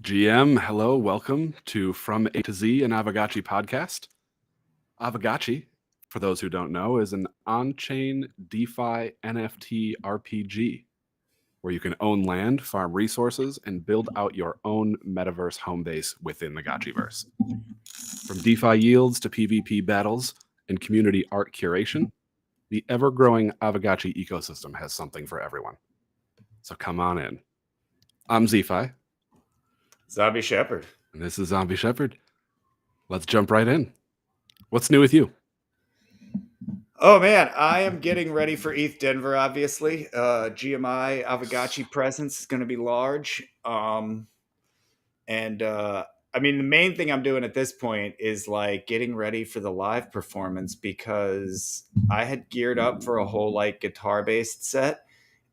GM, hello, welcome to From A to Z, an Aavegotchi podcast. Aavegotchi, for those who don't know, is an on-chain DeFi NFT RPG where you can own land, farm resources, and build out your own metaverse home base within the Gotchiverse. From DeFi yields to PvP battles and community art curation, the ever-growing Aavegotchi ecosystem has something for everyone. So come on in. I'm Zephi. Zombie Shepherd. And this is Zombie Shepherd. Let's jump right in. What's new with you? Oh man, I am getting ready for ETH Denver, obviously. GMI Aavegotchi presence is going to be large. I mean, the main thing I'm doing at this point is like getting ready for the live performance because I had geared up for a whole like guitar-based set.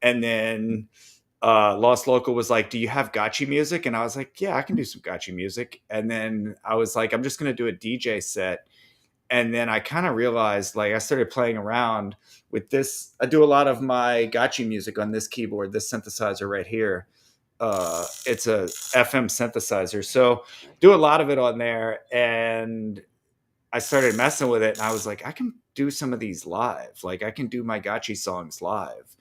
And then Lost Local was like, do you have Gotchi music? And I was like, yeah, I can do some Gotchi music. And then I was like, I'm just going to do a DJ set. And then I kind of realized, like, I started playing around with this. I do a lot of my Gotchi music on this keyboard, this synthesizer right here. It's a FM synthesizer. So do a lot of it on there. And I started messing with it. And I was like, I can do some of these live. Like, I can do my Gotchi songs live.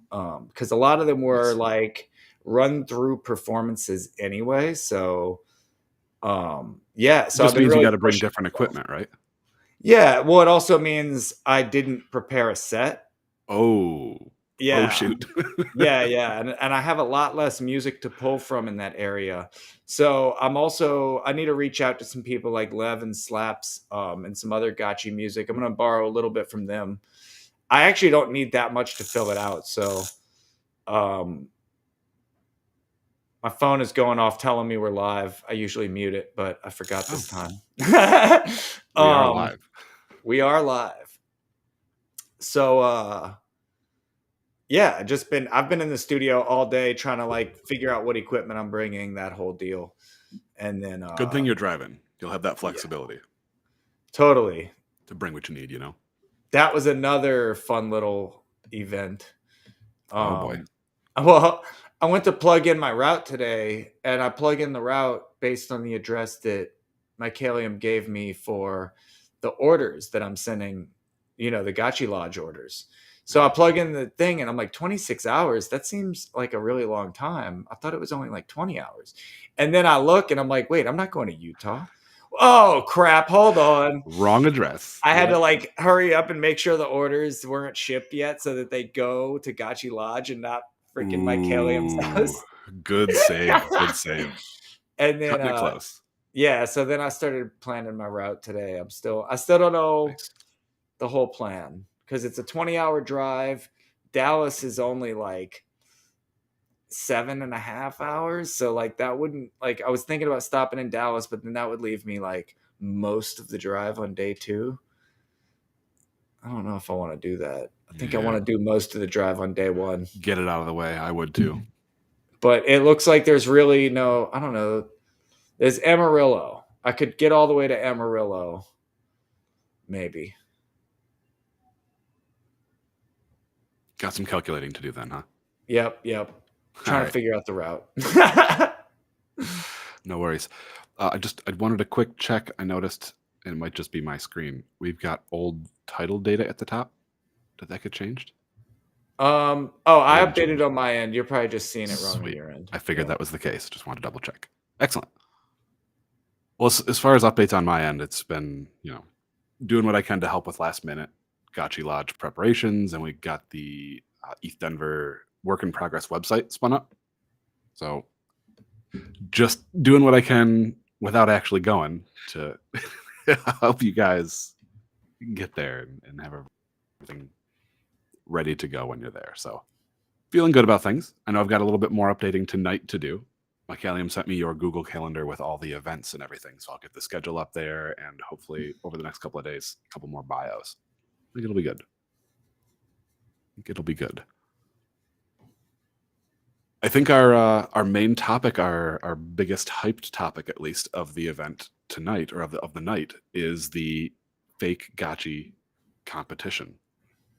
Because a lot of them were like run through performances anyway. So, yeah. So it just means really you got to bring different equipment, right? Yeah, well, it also means I didn't prepare a set. Oh, yeah. Oh, shoot. yeah. And I have a lot less music to pull from in that area. So I need to reach out to some people like Lev and Slaps and some other Gotchi music. I'm going to borrow a little bit from them. I actually don't need that much to fill it out. So my phone is going off telling me we're live. I usually mute it, but I forgot this time. We are live. We are live. So, yeah, I've been in the studio all day trying to like figure out what equipment I'm bringing, that whole deal. And then, good thing you're driving. You'll have that flexibility. Yeah, totally. To bring what you need, you know? That was another fun little event. Oh boy. Well, I went to plug in my route today, and I plug in the route based on the address that Mycelium gave me for the orders that I'm sending, the Gotchi Lodge orders. So I plug in the thing, and I'm like, 26 hours? That seems like a really long time. I thought it was only like 20 hours. And then I look, and I'm like, wait, I'm not going to Utah. Oh, crap. Hold on. Wrong address. I had to like hurry up and make sure the orders weren't shipped yet so that they go to Gotchi Lodge and not freaking Mycelium's house. Good save. Good save. And then cutting it close. Yeah, so then I started planning my route today. I still don't know the whole plan because it's a 20-hour drive. Dallas is only like 7.5 hours. So like that wouldn't, like, I was thinking about stopping in Dallas, but then that would leave me like most of the drive on day 2. I don't know if I want to do that. I think I want to do most of the drive on day 1. Get it out of the way. I would too. But it looks like there's really no, I don't know. There's Amarillo. I could get all the way to Amarillo. Maybe. Got some calculating to do then, huh? Yep. Trying to figure out the route. No worries. I wanted a quick check. I noticed, and it might just be my screen, we've got old title data at the top. Did that get changed? I updated on my end. You're probably just seeing it wrong on your end. I figured that was the case. Just wanted to double check. Excellent. Well, as far as updates on my end, it's been, doing what I can to help with last minute Gotchi Lodge preparations, and we got the ETH Denver work in progress website spun up. So just doing what I can without actually going to help you guys get there and have everything ready to go when you're there. So feeling good about things. I know I've got a little bit more updating tonight to do. Mycelium sent me your Google Calendar with all the events and everything. So I'll get the schedule up there and hopefully over the next couple of days, a couple more bios. I think it'll be good. I think our main topic, our biggest hyped topic, at least, of the event tonight, or of the night, is the fake Gotchi competition.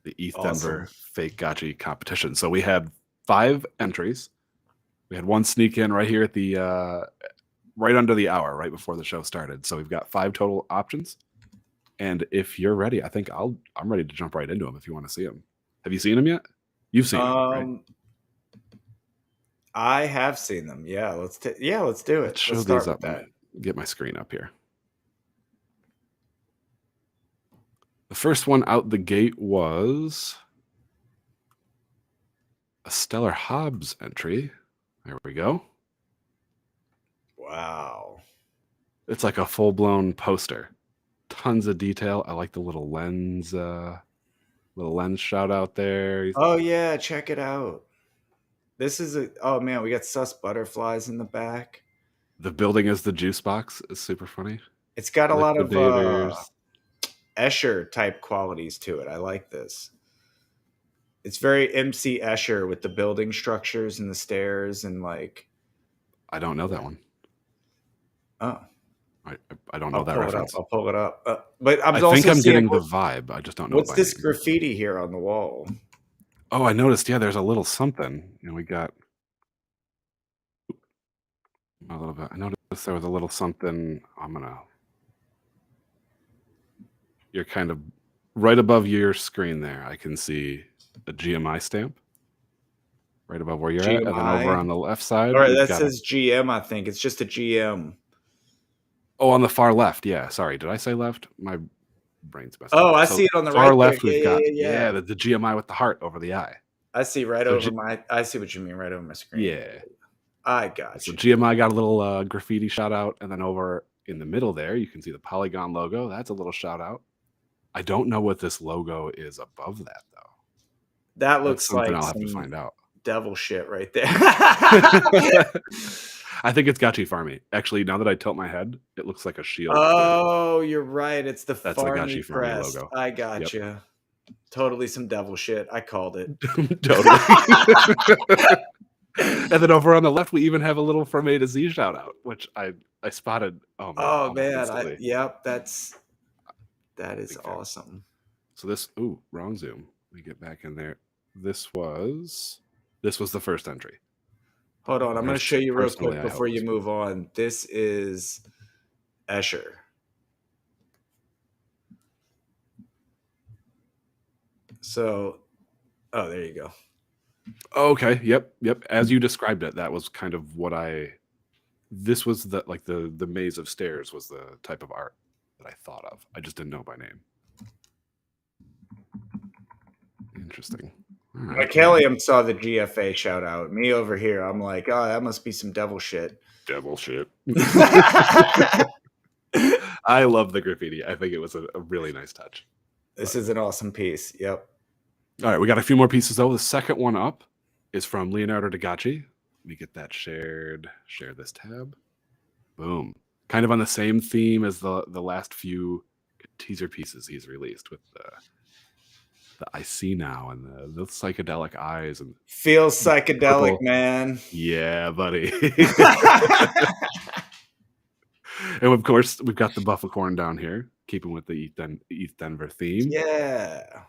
The ETH Denver fake Gotchi competition. So we had 5 entries. We had one sneak in right here at the right under the hour, right before the show started. So we've got 5 total options. And if you're ready, I think I'm ready to jump right into them if you want to see them. Have you seen them yet? You've seen them, right? I have seen them. Yeah, let's do it. Let's show start these up. with that. Get my screen up here. The first one out the gate was a Stellar Hobbs entry. There we go. Wow. It's like a full-blown poster. Tons of detail. I like the little lens shout out there. Oh yeah, check it out. This is oh man, we got sus butterflies in the back. The building is the juice box. Is super funny. It's got a lot of Escher type qualities to it. I like this. It's very MC Escher with the building structures and the stairs and like. I don't know that one. Oh. I don't know that reference. I'll pull it up. But I think I'm getting the vibe. I just don't know. What's this graffiti here on the wall? Oh, I noticed. Yeah, there's a little something. We got a little bit. I noticed there was a little something. You're kind of right above your screen there. I can see a GMI stamp right above where you're at, and then over on the left side. All right, that says GM. I think it's just a GM. Oh, on the far left. Yeah, sorry. Did I say left? My brain's messed up. Oh, I see it on the far right. Left. We've got the GMI with the heart over the eye. I see over my. I see what you mean. Right over my screen. Yeah, I got you. So GMI got a little graffiti shout out, and then over in the middle there, you can see the Polygon logo. That's a little shout out. I don't know what this logo is above that though. That looks like I'll have to find out. Devil shit right there. I think it's Gotchi Farmy. Actually, now that I tilt my head, it looks like a shield. Oh, you're right. It's the Gotchi Farmy logo. I got you. Totally some devil shit. I called it. Totally. And then over on the left, we even have a little from A to Z shout out, which I spotted. Oh man. Yep. That is awesome. So this, wrong zoom. Let me get back in there. This was the first entry. Hold on, I'm going to show you real quick before you move on. This is Escher. So, there you go. Okay, yep. As you described it, that was kind of what this was the maze of stairs was the type of art that I thought of. I just didn't know by name. Interesting. Right. Kellium saw the GFA shout out. Me over here, I'm like, oh, that must be some devil shit. Devil shit. I love the graffiti. I think it was a really nice touch. This is an awesome piece. Yep. All right, we got a few more pieces though. The second one up is from Leonardo da Gotchi. Let me get that shared. Share this tab. Boom. Kind of on the same theme as the last few teaser pieces he's released with the I see now and the psychedelic eyes and feels psychedelic, man. Yeah, buddy. And of course, we've got the Buffacorn down here, keeping with the ETH Denver theme. Yeah.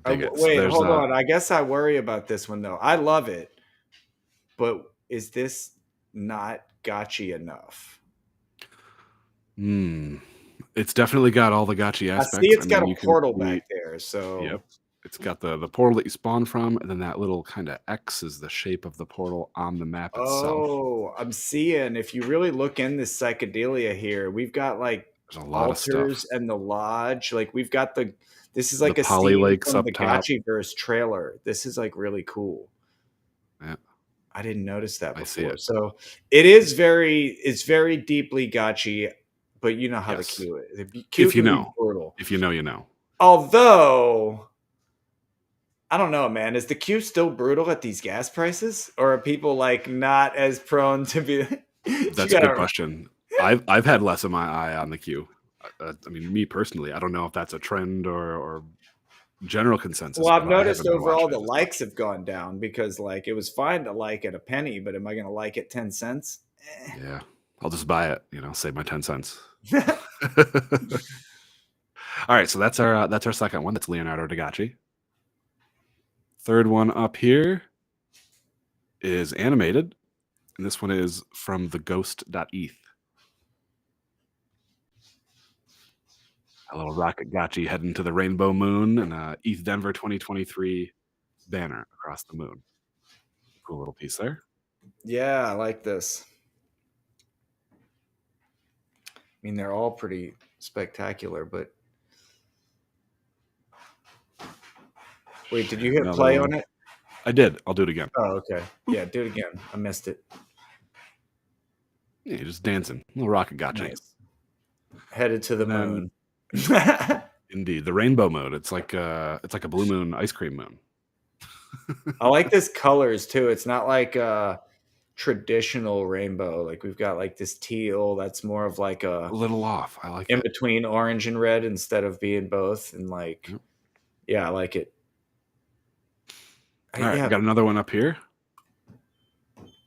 Wait, hold on. I guess I worry about this one though. I love it, but is this not Gotchi enough? It's definitely got all the Gotchi aspects. I see it's got a portal back there. So yep. It's got the portal that you spawn from, and then that little kind of X is the shape of the portal on the map itself. Oh, I'm seeing. If you really look in this psychedelia here, we've got like there's a lot of stuff. And the lodge. Like we've got this is like the a Poly scene Lakes from up the top. Gotchiverse trailer. This is like really cool. Yeah. I didn't notice that before. I see it. So it's very deeply Gotchi, but you know how the Q is. If you know. If you know, you know. Although I don't know, man. Is the Q still brutal at these gas prices, or are people like not as prone to be? That's a good question. I've had less of my eye on the Q. I mean, me personally, I don't know if that's a trend or general consensus. Well, I've noticed overall the likes have gone down because like it was fine to like at a penny, but am I going to like it 10 cents? Yeah, I'll just buy it. Save my 10 cents. All right, so that's our second one. That's Leonardo da Gotchi. Third one up here is animated, and this one is from the ghost.eth. A little rocket gotchi heading to the rainbow moon and a ETH Denver 2023 banner across the moon. Cool little piece there. Yeah, I like this. I mean, they're all pretty spectacular, but wait, did you hit Another play one. on it? I did. I'll do it again. Oh, okay. Yeah, do it again. I missed it. Yeah, you're just dancing. A little rocket gotchi. Nice. Headed to the moon. Indeed, the rainbow mode. It's like a blue moon ice cream moon. I like this colors too. It's not like a traditional rainbow. Like we've got like this teal that's more of like A a little off. I like in it. between orange and red instead of being both. And like, Yep. yeah, I like it. All right, got another one up here.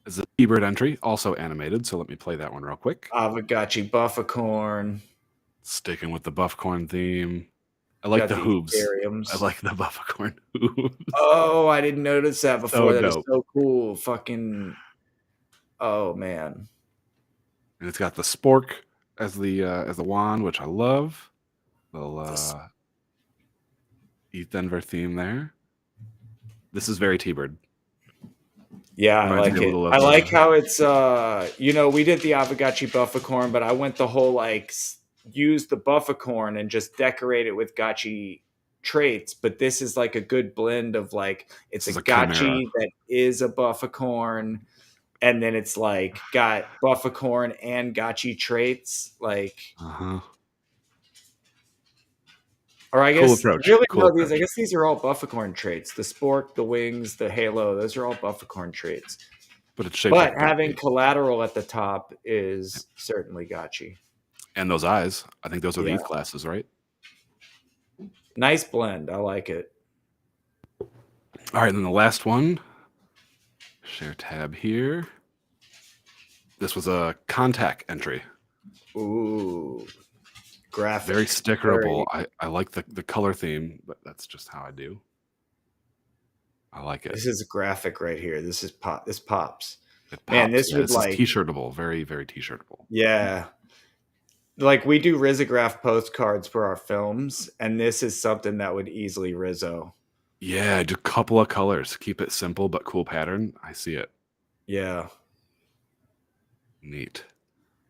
It's a T-Bird entry, also animated. So let me play that one real quick. Aavegotchi Buffacorn. Sticking with the Buffcorn theme. I like the hooves. I like the Buffacorn hooves. Oh, I didn't notice that before. So That is dope. so cool. Fucking. Oh man. And it's got the spork as the wand, which I love. Little ETH Denver theme there. This is very T-Bird. Yeah, I like it. I like how it's we did the Aavegotchi Buffacorn, but I went the whole like use the Buffacorn and just decorate it with gotchi traits. But this is like a good blend of like it's a gotchi that is a Buffacorn, and then it's like got Buffacorn and gotchi traits. Like or I guess cool approach. Really cool approach. I guess these are all Buffacorn traits. The spork, the wings, the halo, those are all Buffacorn traits. But it's shaped But having collateral at the top is certainly gotchi. And those eyes. I think those are the ETH classes, right? Nice blend. I like it. All right, and then the last one. Share tab here. This was a contact entry. Ooh. Graphic. Very stickerable. I like the color theme, but that's just how I do. I like it. This is a graphic right here. This is This pops. It pops. Man, this would is t-shirtable. Very, very t-shirtable. Yeah. Like we do risograph postcards for our films, and this is something that would easily Rizzo. Yeah, just a couple of colors. Keep it simple but cool pattern. I see it. Yeah. Neat.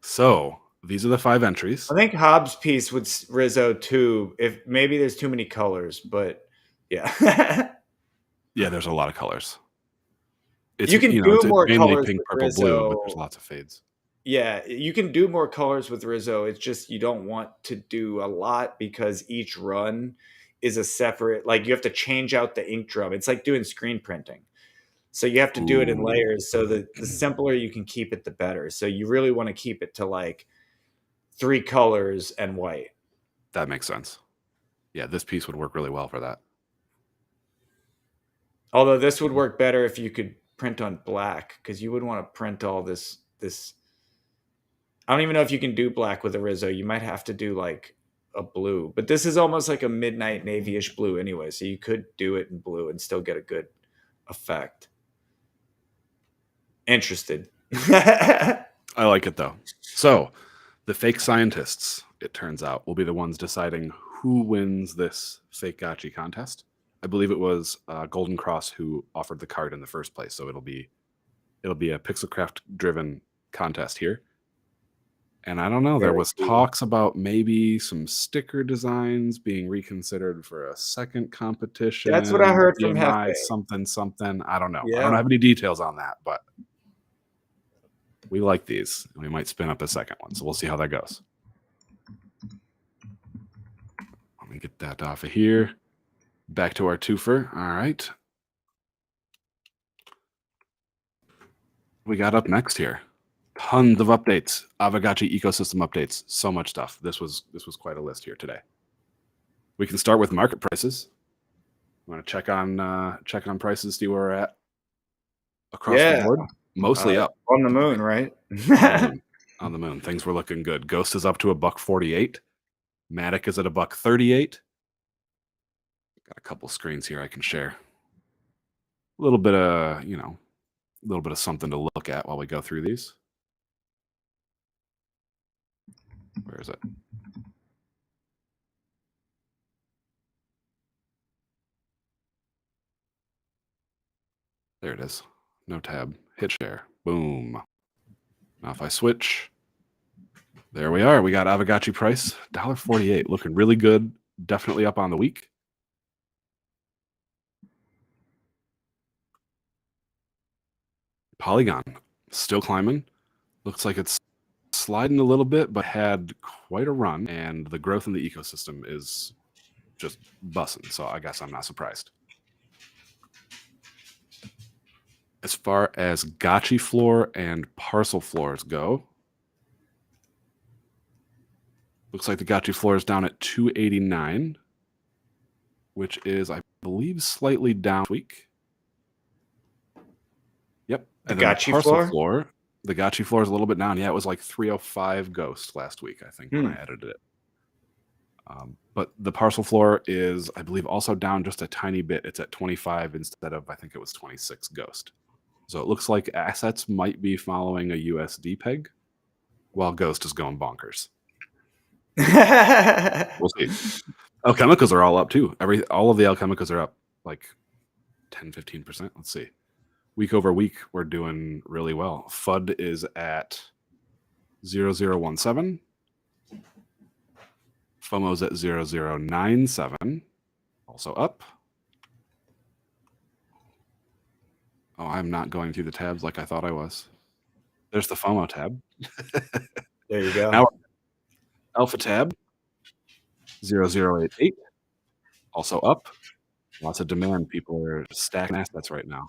So these are the 5 entries. I think Hobbs' piece would Rizzo too. If maybe there's too many colors, but yeah. Yeah, there's a lot of colors. You can do more colors pink, with purple, Rizzo. blue, but there's lots of fades. Yeah, you can do more colors with Rizzo. It's just you don't want to do a lot because each run is a separate. Like you have to change out the ink drum. It's like doing screen printing. So you have to do it in layers. So the simpler you can keep it, the better. So you really want to keep it to like 3 colors and white. That makes sense. Yeah, this piece would work really well for that. Although this would work better if you could print on black, because you would want to print all this. I don't even know if you can do black with a Rizzo. You might have to do like a blue, but this is almost like a midnight navy-ish blue anyway. So you could do it in blue and still get a good effect. Interested. I like it though. So the fake scientists, it turns out, will be the ones deciding who wins this fake gotchi contest. I believe it was Golden Cross who offered the card in the first place. So it'll be a Pixelcraft driven contest here. And I don't know, there was talks about maybe some sticker designs being reconsidered for a second competition. That's what I heard from Hefe. Something. I don't know. Yeah. I don't have any details on that, but we like these. We might spin up a second one, so we'll see how that goes. Let me get that off of here. Back to our twofer. All right. We got up next here. Tons of updates. Aavegotchi ecosystem updates. So much stuff. This was quite a list here today. We can start with market prices. You want to check on prices, see where we're at across the board? Mostly up. On the moon, right? On the moon. Things were looking good. Ghost is up to $1.48. Matic is at $1.38. Got a couple screens here I can share. A little bit of, little bit of something to look at while we go through these. Where is it? There it is. No tab. Hit share. Boom. Now if I switch, there we are. We got Aavegotchi price, $1.48. Looking really good. Definitely up on the week. Polygon, still climbing. Looks like it's sliding a little bit, but had quite a run. And the growth in the ecosystem is just bussing. So I guess I'm not surprised. As far as Gotchi floor and parcel floors go, looks like the Gotchi floor is down at 289, which is, I believe, slightly down this week. Yep. The And then Gotchi parcel floor? the Gotchi floor is a little bit down. Yeah, it was like 305 ghost last week, I think, when I edited it. But the parcel floor is, I believe, also down just a tiny bit. It's at 25 instead of, I think it was 26 ghost. So it looks like assets might be following a USD peg while ghost is going bonkers. We'll see. Alchemicals are all up too. All of the alchemicals are up like 10-15%. Let's see. Week over week, we're doing really well. FUD is at 0017. FOMO's at 0097. Also up. Oh, I'm not going through the tabs like I thought I was. There's the FOMO tab. There you go. Now, Alpha tab, 0088. Also up. Lots of demand. People are stacking assets right now.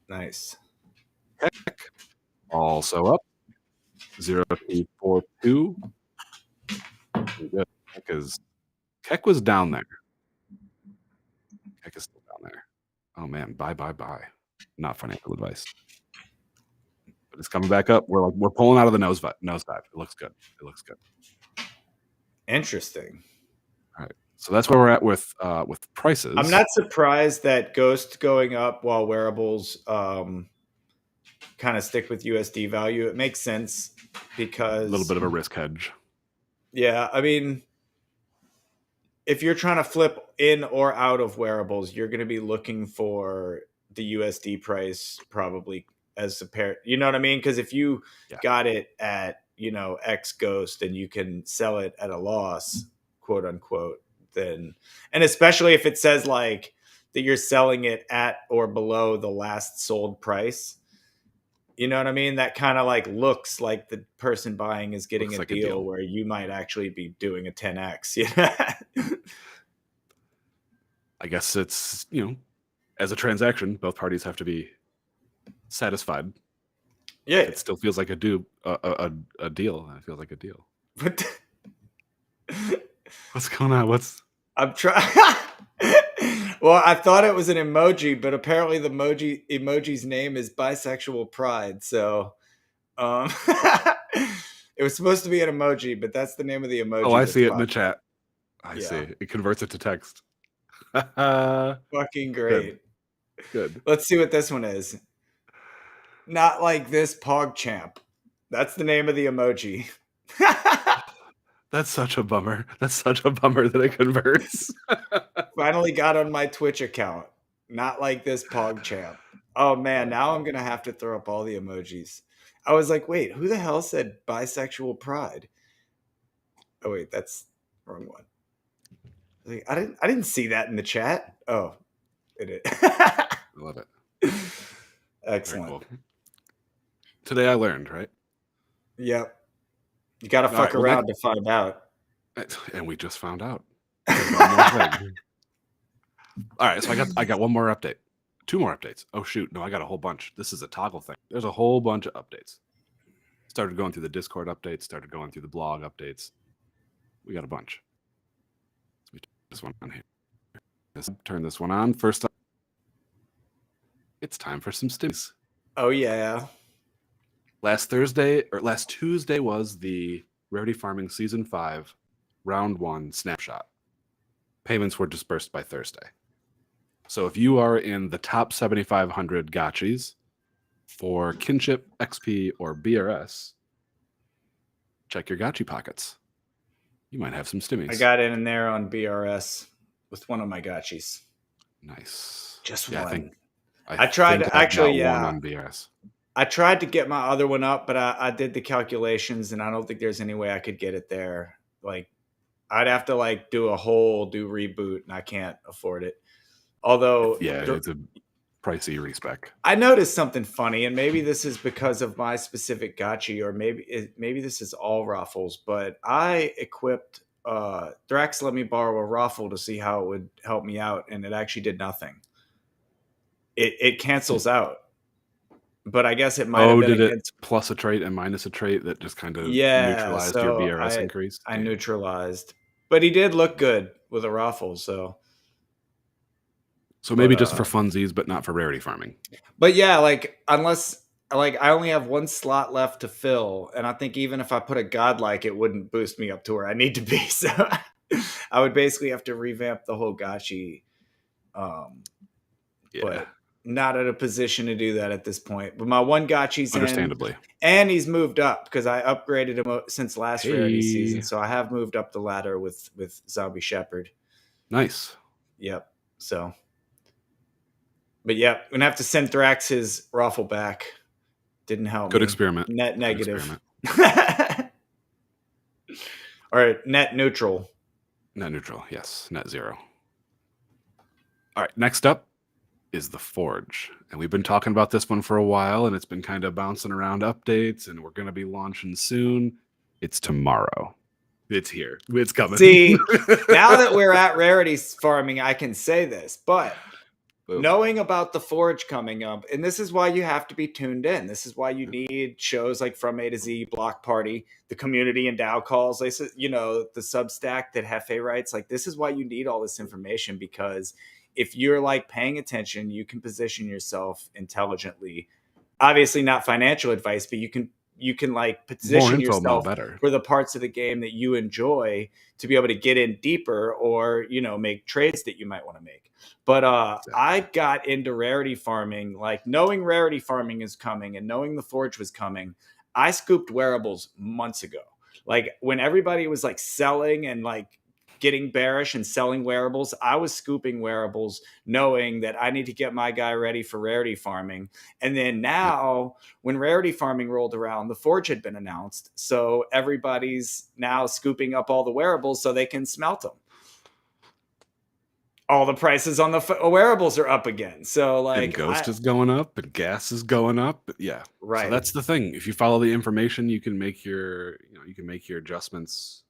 Nice. Keck, also up. 0342. Good. Because Keck was down there. Keck is still down there. Oh man, buy. Not financial advice. But it's coming back up. We're pulling out of the nosedive. It looks good. Interesting. All right. So that's where we're at with prices. I'm not surprised that Ghost going up while wearables kind of stick with USD value. It makes sense because a little bit of a risk hedge. Yeah, I mean, if you're trying to flip in or out of wearables, you're going to be looking for the USD price probably as a pair. You know what I mean? Because if you got it at, X Ghost and you can sell it at a loss, quote unquote, then, and especially if it says like that you're selling it at or below the last sold price, you know what I mean? That kind of like looks like the person buying is getting a deal where you might actually be doing a 10x. I guess it's, as a transaction, both parties have to be satisfied. Yeah. It still feels like a deal. It feels like a deal. What's going on? I'm trying. Well, I thought it was an emoji, but apparently the emoji's name is Bisexual Pride. So it was supposed to be an emoji, but that's the name of the emoji. Oh, I see it in the chat. I see. It converts it to text. Fucking great. Good. Let's see what this one is. Not like this PogChamp. That's the name of the emoji. That's such a bummer. That it converts. Finally got on my Twitch account. Not like this PogChamp. Oh man, now I'm gonna have to throw up all the emojis. I was like, wait, who the hell said Bisexual Pride? Oh wait, that's the wrong one. I didn't see that in the chat. Oh, it is. I love it. Excellent. Cool. Today I learned, right? Yep. You got to fuck around to find out. And we just found out. All right, so I got one more update. 2 more updates. Oh shoot, no, I got a whole bunch. This is a toggle thing. There's a whole bunch of updates. Started going through the Discord updates, started going through the blog updates. We got a bunch. Let me turn this one on here. Turn this one on. First up, it's time for some stimmies. Oh yeah. Last Tuesday was the Rarity Farming Season 5 Round 1 snapshot. Payments were dispersed by Thursday. So if you are in the top 7,500 gotchis, For kinship, XP, or BRS, check your Gotchi pockets. You might have some stimmies. I got in there on BRS with one of my Gotchis. Nice. Just yeah, one. I tried think to I've actually, got one on BRS. I tried to get my other one up, but I did the calculations, and I don't think there's any way I could get it there. Like, I'd have to like do reboot, and I can't afford it. Although, yeah, it's a pricey respec. I noticed something funny, and maybe this is because of my specific Gotchi, or maybe this is all raffles. But I equipped Thrax let me borrow a raffle to see how it would help me out, and it actually did nothing. It cancels out. But I guess it might have been did it plus a trait and minus a trait that just kind of neutralized your BRS increase? I neutralized. But he did look good with a raffle, so maybe just for funsies, but not for rarity farming. But yeah, like unless like I only have one slot left to fill, and I think even if I put a godlike, it wouldn't boost me up to where I need to be. So I would basically have to revamp the whole Gotchi. But not at a position to do that at this point. But my one Gotchi's understandably, and he's moved up because I upgraded him since last rarity season. So I have moved up the ladder with Zombie Shepherd. Nice. Yep. So, but yeah, I'm gonna have to send Thrax his raffle back. Didn't help. Good experiment. Net negative. All right, net neutral. Net neutral. Yes, net 0. All right, next up is the Forge, and we've been talking about this one for a while, and it's been kind of bouncing around updates, and we're going to be launching soon. It's tomorrow. It's here. It's coming. See, now that we're at rarity farming, I can say this, but knowing about the Forge coming up, and this is why you have to be tuned in. This is why you need shows like From A to Z, Block Party, the community and DAO calls, the Substack that Hefe writes. Like, this is why you need all this information, because if you're like paying attention, you can position yourself intelligently. Obviously not financial advice, but you can like position yourself for the parts of the game that you enjoy to be able to get in deeper, or, make trades that you might want to make. But I got into rarity farming, like knowing rarity farming is coming and knowing the Forge was coming. I scooped wearables months ago. Like when everybody was like selling and like getting bearish and selling wearables, I was scooping wearables knowing that I need to get my guy ready for rarity farming. And then now when rarity farming rolled around, the Forge had been announced. So everybody's now scooping up all the wearables so they can smelt them. All the prices on the wearables are up again. So like, and Ghost is going up and gas is going up. Yeah. Right. So that's the thing. If you follow the information, you can make your adjustments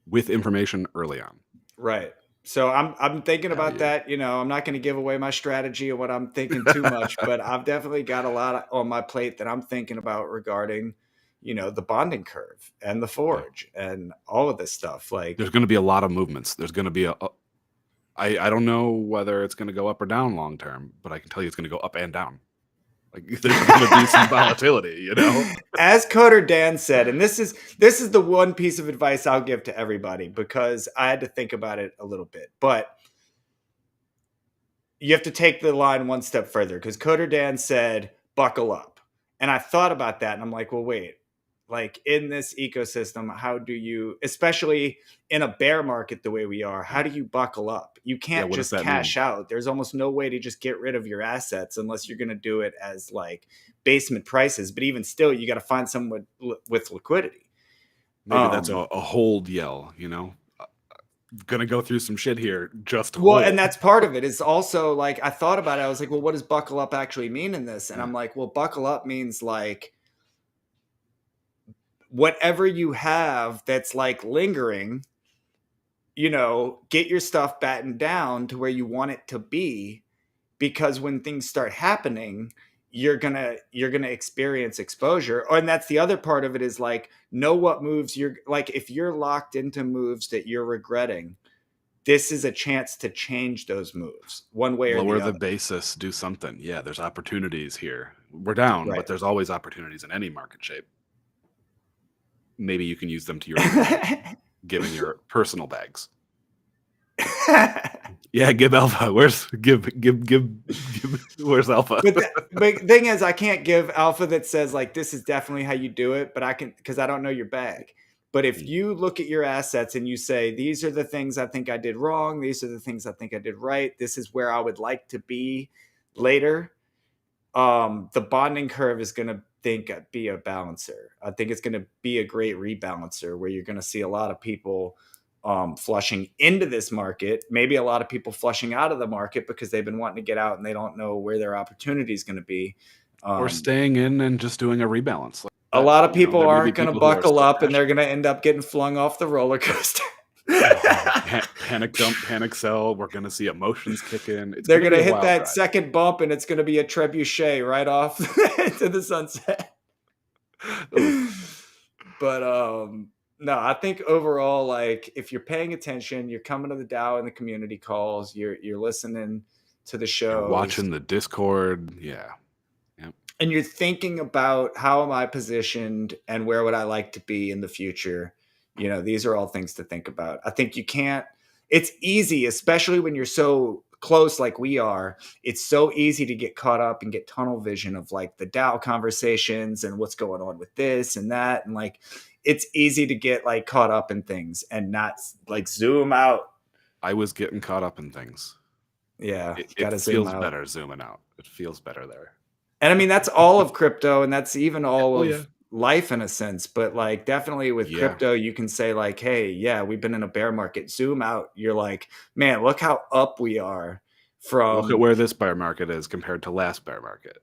with information early on. Right. So I'm thinking about that. I'm not going to give away my strategy and what I'm thinking too much, but I've definitely got a lot on my plate that I'm thinking about regarding, the bonding curve and the Forge and all of this stuff. Like, there's going to be a lot of movements. There's going to be I don't know whether it's going to go up or down long term, but I can tell you it's going to go up and down. Like, there's going to be some volatility, As Coder Dan said, and this is the one piece of advice I'll give to everybody, because I had to think about it a little bit. But you have to take the line one step further, because Coder Dan said, buckle up. And I thought about that, and I'm like, well, wait. Like, in this ecosystem, how do you, especially in a bear market the way we are, how do you buckle up? You can't just cash out. There's almost no way to just get rid of your assets unless you're going to do it as like basement prices. But even still, you got to find someone with liquidity. Maybe that's a hold yell, Gonna go through some shit here. And that's part of it. It's also like, I thought about it. I was like, well, what does buckle up actually mean in this? And I'm like, well, buckle up means like, whatever you have that's like lingering, get your stuff battened down to where you want it to be, because when things start happening, you're gonna experience exposure. And that's the other part of it, is like, know what moves you're like. If you're locked into moves that you're regretting, this is a chance to change those moves one way or the other. Lower the basis, do something. Yeah, there's opportunities here. We're down, but there's always opportunities in any market shape. Maybe you can use them to your advantage, given your personal bags. Yeah, give alpha. Where's where's alpha? But the thing is, I can't give alpha that says like this is definitely how you do it, but I can because I don't know your bag. But if you look at your assets and you say these are the things I think I did wrong, these are the things I think I did right, this is where I would like to be later. The bonding curve is going to be a balancer. I think it's going to be a great rebalancer where you're going to see a lot of people flushing into this market, maybe a lot of people flushing out of the market because they've been wanting to get out and they don't know where their opportunity is going to be. Or staying in and just doing a rebalance. Like a lot of people there may be aren't going to people who are buckle so up and they're passionate. going to end up getting flung off the roller coaster. Panic dump, panic sell. We're going to see emotions kick in. They're going to hit that second bump and it's going to be a trebuchet right off into the sunset. But no, I think overall, like if you're paying attention, you're coming to the DAO and the community calls, you're listening to the show, you're watching the Discord, yeah. Yep. And you're thinking about how am I positioned and where would I like to be in the future. You know, these are all things to think about. I think it's easy, especially when you're so close like we are. It's so easy to get caught up and get tunnel vision of like the DAO conversations and what's going on with this and that. And like, it's easy to get like caught up in things and not like zoom out. I was getting caught up in things. Yeah. It feels better zooming out. It feels better there. And I mean, that's all of crypto and that's even all of life in a sense. But like definitely with crypto, you can say like, hey, yeah, we've been in a bear market. Zoom out. You're like, man, look how up we are from. Look at where this bear market is compared to last bear market.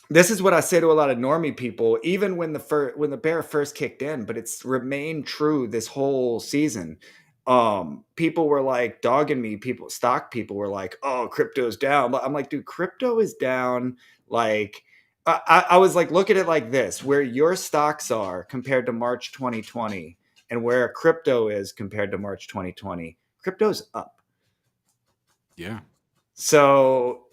This is what I say to a lot of normie people, even when the bear first kicked in, but it's remained true this whole season. People were like dogging me. Stock people were like, oh, crypto's down. I'm like, dude, crypto is down. Like, I was like, look at it like this, where your stocks are compared to March 2020 and where crypto is compared to March 2020. Crypto's up. Yeah. So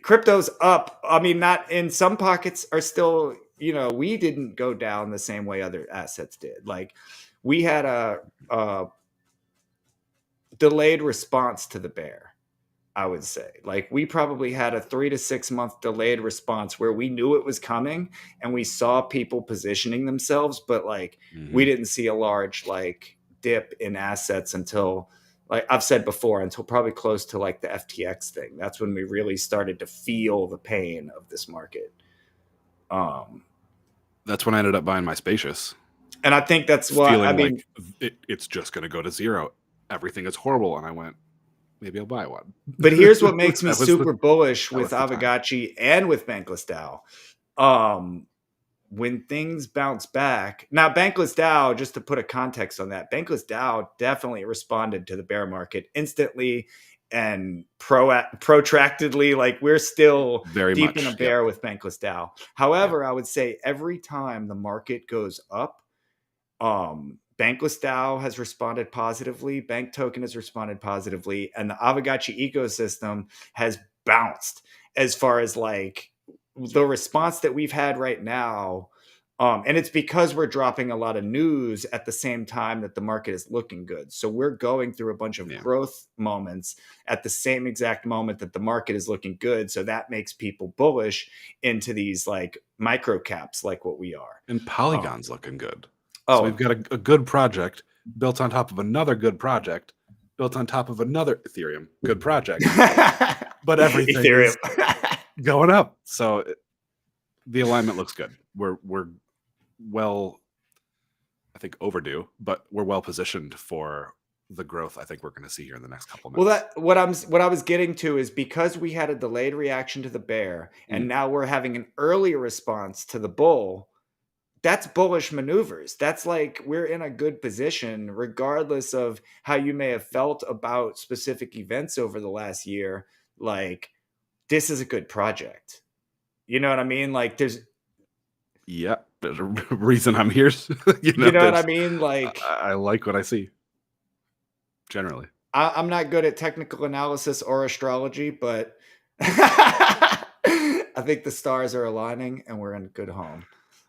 crypto's up. I mean, not in some pockets are still, we didn't go down the same way other assets did. Like we had a delayed response to the bear. I would say like we probably had a 3 to 6 month delayed response where we knew it was coming and we saw people positioning themselves, but like we didn't see a large like dip in assets until, like I've said before, until probably close to like the FTX thing. That's when we really started to feel the pain of this market. That's when I ended up buying my Spacious. And I think that's why like it's just going to go to zero. Everything is horrible. And I went, maybe I'll buy one. But here's what makes me super bullish with Aavegotchi and with Bankless DAO. When things bounce back. Now, Bankless DAO, just to put a context on that, Bankless DAO definitely responded to the bear market instantly and protractedly. Like we're still very deep in a bear with Bankless DAO. However, I would say every time the market goes up, Bankless DAO has responded positively. Bank Token has responded positively. And the Aavegotchi ecosystem has bounced as far as like the response that we've had right now. And it's because we're dropping a lot of news at the same time that the market is looking good. So we're going through a bunch of growth moments at the same exact moment that the market is looking good. So that makes people bullish into these like micro caps like what we are. And Polygon's looking good. So we've got a good project built on top of another good project, built on top of another Ethereum good project. But everything is going up. So the alignment looks good. We're well, I think overdue, but we're well positioned for the growth I think we're going to see here in the next couple of months. Well, what I was getting to is because we had a delayed reaction to the bear and now we're having an earlier response to the bull. That's bullish maneuvers. That's like we're in a good position regardless of how you may have felt about specific events over the last year. Like this is a good project. You know what I mean? Like there's a reason I'm here. you know what I mean? Like I like what I see. Generally, I'm not good at technical analysis or astrology, but I think the stars are aligning and we're in a good home.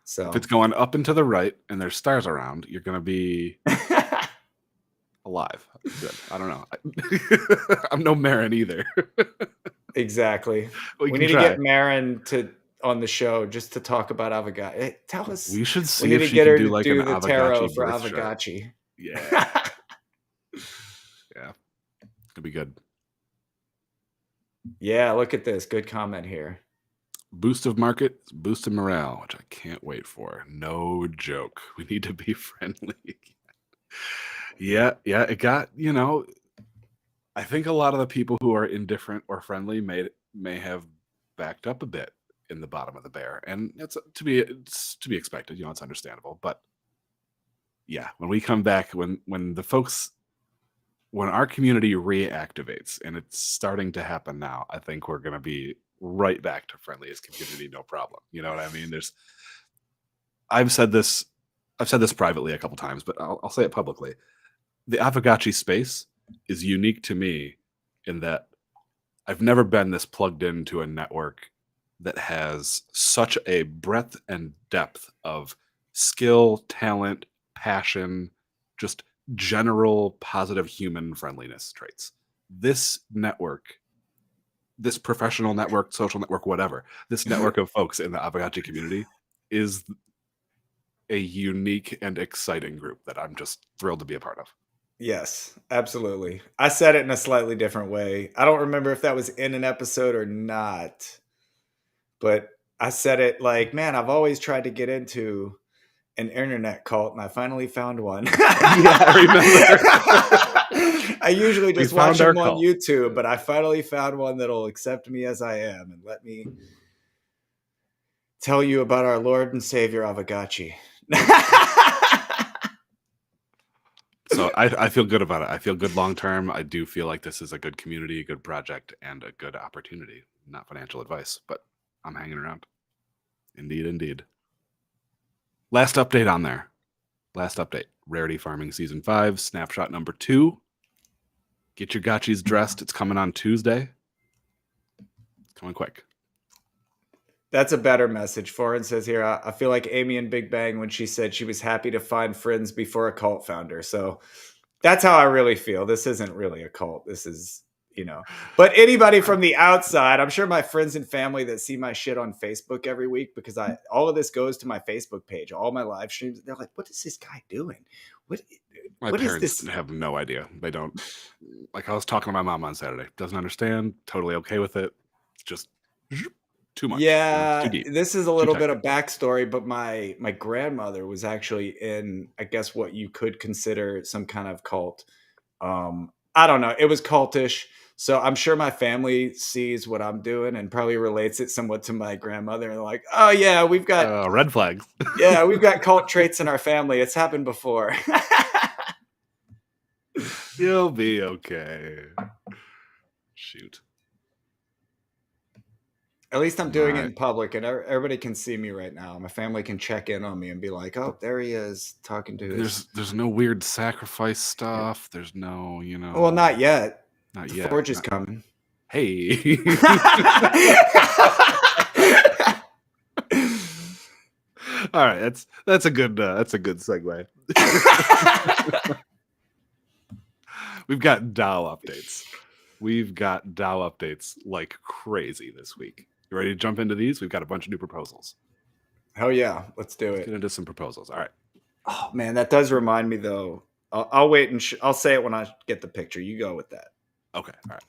So if it's going up and to the right and there's stars around, you're going to be alive. Good. I don't know. I'm no Marin either. Exactly. We We can need to try. get Marin on the show just to talk about Aavegotchi. Hey, tell us. We should We see need if to she get can her do to like an do the tarot Aavegotchi for birth chart. Aavegotchi. Yeah. Yeah. It'd be good. Yeah, look at this. Good comment here. Boost of market, boost of morale, which I can't wait for. No joke. We need to be friendly. Yeah. It got, I think a lot of the people who are indifferent or friendly may have backed up a bit in the bottom of the bear, and it's to be expected. It's understandable. But yeah, when we come back, when our community reactivates, and it's starting to happen now, I think we're going to be right back to friendliest community, no problem. You know what I mean? I've said this privately a couple times, but I'll say it publicly. The Aavegotchi space is unique to me in that I've never been this plugged into a network that has such a breadth and depth of skill, talent, passion, just general positive human friendliness traits. This network, this professional network, social network, whatever, this network of folks in the Aavegotchi community is a unique and exciting group that I'm just thrilled to be a part of. Yes, absolutely. I said it in a slightly different way. I don't remember if that was in an episode or not, but I said it like, man, I've always tried to get into an internet cult, and I finally found one. Yeah, I remember. I usually just watch found our them on cult. YouTube, but I finally found one that'll accept me as I am and let me tell you about our Lord and Savior Aavegotchi. So I feel good about it. I feel good long term. I do feel like this is a good community, a good project, and a good opportunity. Not financial advice, but I'm hanging around. Indeed. Last update on there. Last update. Rarity Farming Season 5, snapshot number 2. Get your gotchis dressed. It's coming on Tuesday. It's coming quick. That's a better message. Foreign says here, I feel like Amy in Big Bang when she said she was happy to find friends before a cult found her. So that's how I really feel. This isn't really a cult. This is, but anybody from the outside, I'm sure my friends and family that see my shit on Facebook every week, because all of this goes to my Facebook page, all my live streams, they're like, what is this guy doing? My what parents is this? have no idea. They don't. Like, I was talking to my mom on Saturday. Doesn't understand. Totally okay with it. It's just too much. Yeah, too deep. this is a little bit of backstory, but my grandmother was actually in, I guess, what you could consider some kind of cult. I don't know. It was cultish. So I'm sure my family sees what I'm doing and probably relates it somewhat to my grandmother. And they're like, oh, yeah, we've got red flags. Yeah, we've got cult traits in our family. It's happened before. You'll be okay. Shoot. At least I'm doing it in public, and everybody can see me right now. My family can check in on me and be like, "Oh, there he is, talking to his." There's no weird sacrifice stuff. There's no, Well, not yet. Not the yet. Forge is coming. Hey. All right, that's a good segue. We've got DAO updates. Like crazy this week. You ready to jump into these? We've got a bunch of new proposals. Hell yeah, let's do it. Get into some proposals. All right. Oh man, that does remind me though. I'll wait and I'll say it when I get the picture. You go with that. Okay. All right.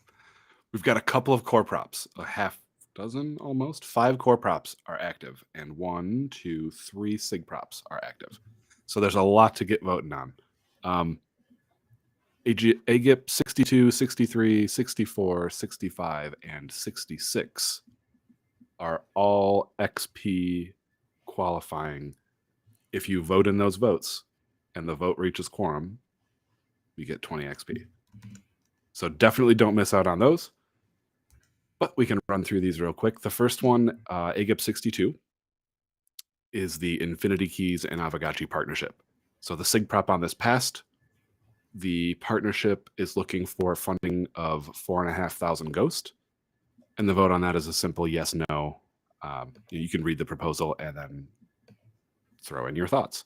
We've got a couple of core props, a half dozen almost. 5 core props are active, and 1, 2, 3 sig props are active. So there's a lot to get voting on. AGIP 62, 63, 64, 65, and 66 are all XP qualifying. If you vote in those votes and the vote reaches quorum, you get 20 XP. So definitely don't miss out on those. But we can run through these real quick. The first one, AGIP 62, is the Infinity Keys and Aavegotchi partnership. So the SIG prop on this passed. The partnership is looking for funding of 4,500 Ghost. And the vote on that is a simple yes, no. You can read the proposal and then throw in your thoughts.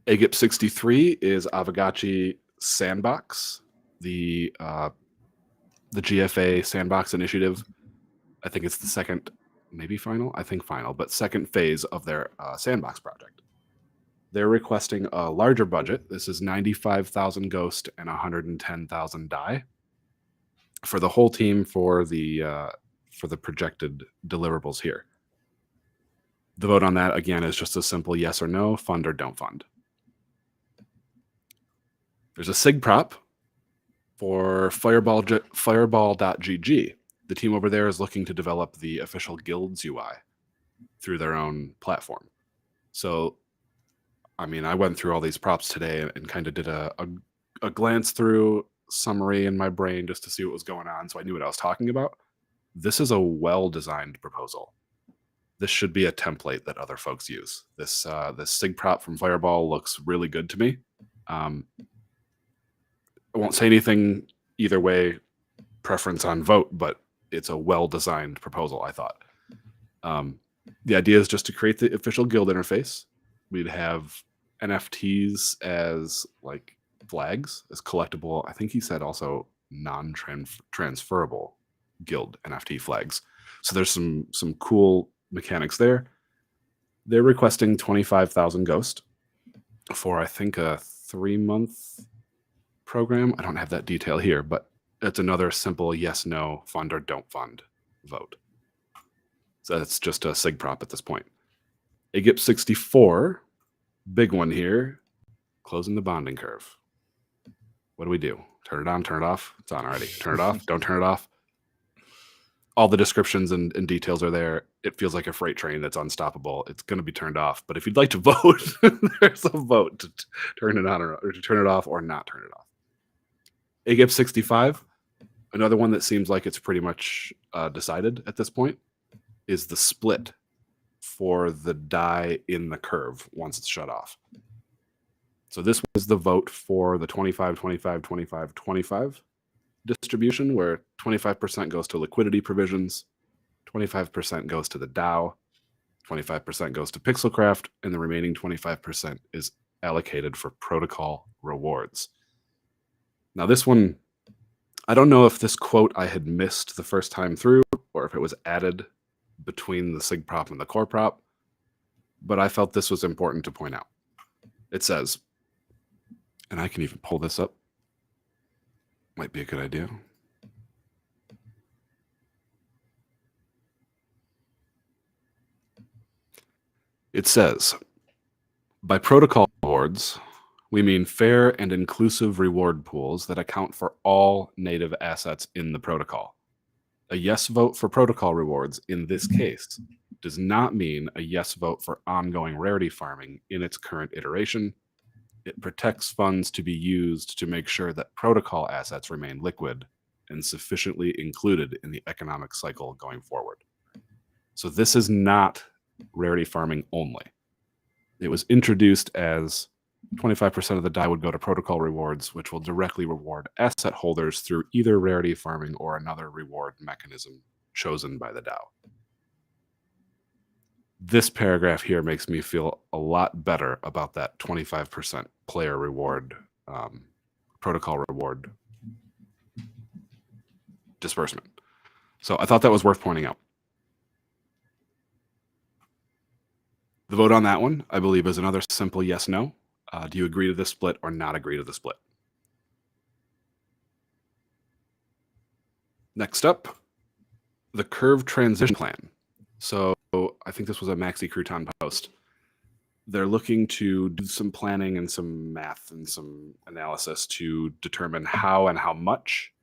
AGIP 63 is Aavegotchi Sandbox, the GFA Sandbox initiative. I think it's the second, maybe final, I think final, but second phase of their Sandbox project. They're requesting a larger budget. This is 95,000 Ghost and 110,000 die for the whole team for the projected deliverables here. The vote on that, again, is just a simple yes or no, fund or don't fund. There's a SIG prop for Fireball.gg. The team over there is looking to develop the official guild's UI through their own platform. So, I mean, I went through all these props today and kind of did a glance through summary in my brain just to see what was going on, so I knew what I was talking about. This is a well-designed proposal. This should be a template that other folks use. This SIG prop from Fireball looks really good to me. I won't say anything either way, preference on vote, but it's a well-designed proposal, I thought. The idea is just to create the official guild interface. We'd have NFTs as like flags, as collectible. I think he said also non-transferable guild NFT flags. So there's some cool mechanics there. They're requesting 25,000 Ghost for, I think, a 3-month program. I don't have that detail here, but it's another simple yes, no, fund or don't fund vote. So that's just a SIG prop at this point. AGIP 64, big one here, closing the bonding curve. What do we do? Turn it on, turn it off? It's on already. Turn it off, don't turn it off. All the descriptions and details are there. It feels like a freight train that's unstoppable. It's going to be turned off. But if you'd like to vote, there's a vote to turn it on or to turn it off or not turn it off. AGIP 65, another one that seems like it's pretty much decided at this point, is the split for the die in the curve once it's shut off. So this was the vote for the 25, 25, 25, 25 distribution, where 25% goes to liquidity provisions, 25% goes to the DAO, 25% goes to Pixelcraft, and the remaining 25% is allocated for protocol rewards. Now this one, I don't know if this quote I had missed the first time through or if it was added between the SIG prop and the core prop, but I felt this was important to point out. It says, and I can even pull this up, might be a good idea. It says, by protocol rewards, we mean fair and inclusive reward pools that account for all native assets in the protocol. A yes vote for protocol rewards in this case does not mean a yes vote for ongoing rarity farming in its current iteration. It protects funds to be used to make sure that protocol assets remain liquid and sufficiently included in the economic cycle going forward. So this is not rarity farming only. It was introduced as 25% of the die would go to protocol rewards, which will directly reward asset holders through either rarity farming or another reward mechanism chosen by the DAO. This paragraph here makes me feel a lot better about that 25% player reward, protocol reward disbursement. So I thought that was worth pointing out. The vote on that one, I believe, is another simple yes, no. Do you agree to the split or not agree to the split? Next up, the curve transition plan. So I think this was a Maxi Crouton post. They're looking to do some planning and some math and some analysis to determine how and how much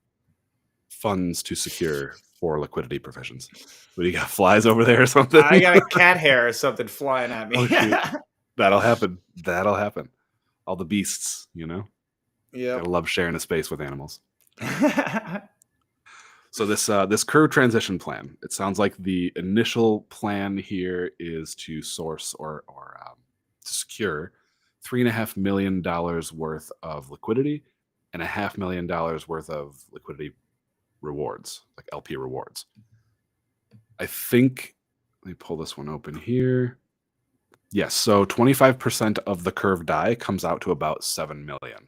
funds to secure for liquidity provisions. What do you got, flies over there or something? I got a cat hair or something flying at me. Oh, shoot. That'll happen. That'll happen. All the beasts, you know? Yeah. Gotta love sharing a space with animals. So this curve transition plan, it sounds like the initial plan here is to source or to secure $3.5 million worth of liquidity and $500,000 worth of liquidity rewards, like LP rewards. I think, let me pull this one open here. Yes. So 25% of the curve die comes out to about 7 million.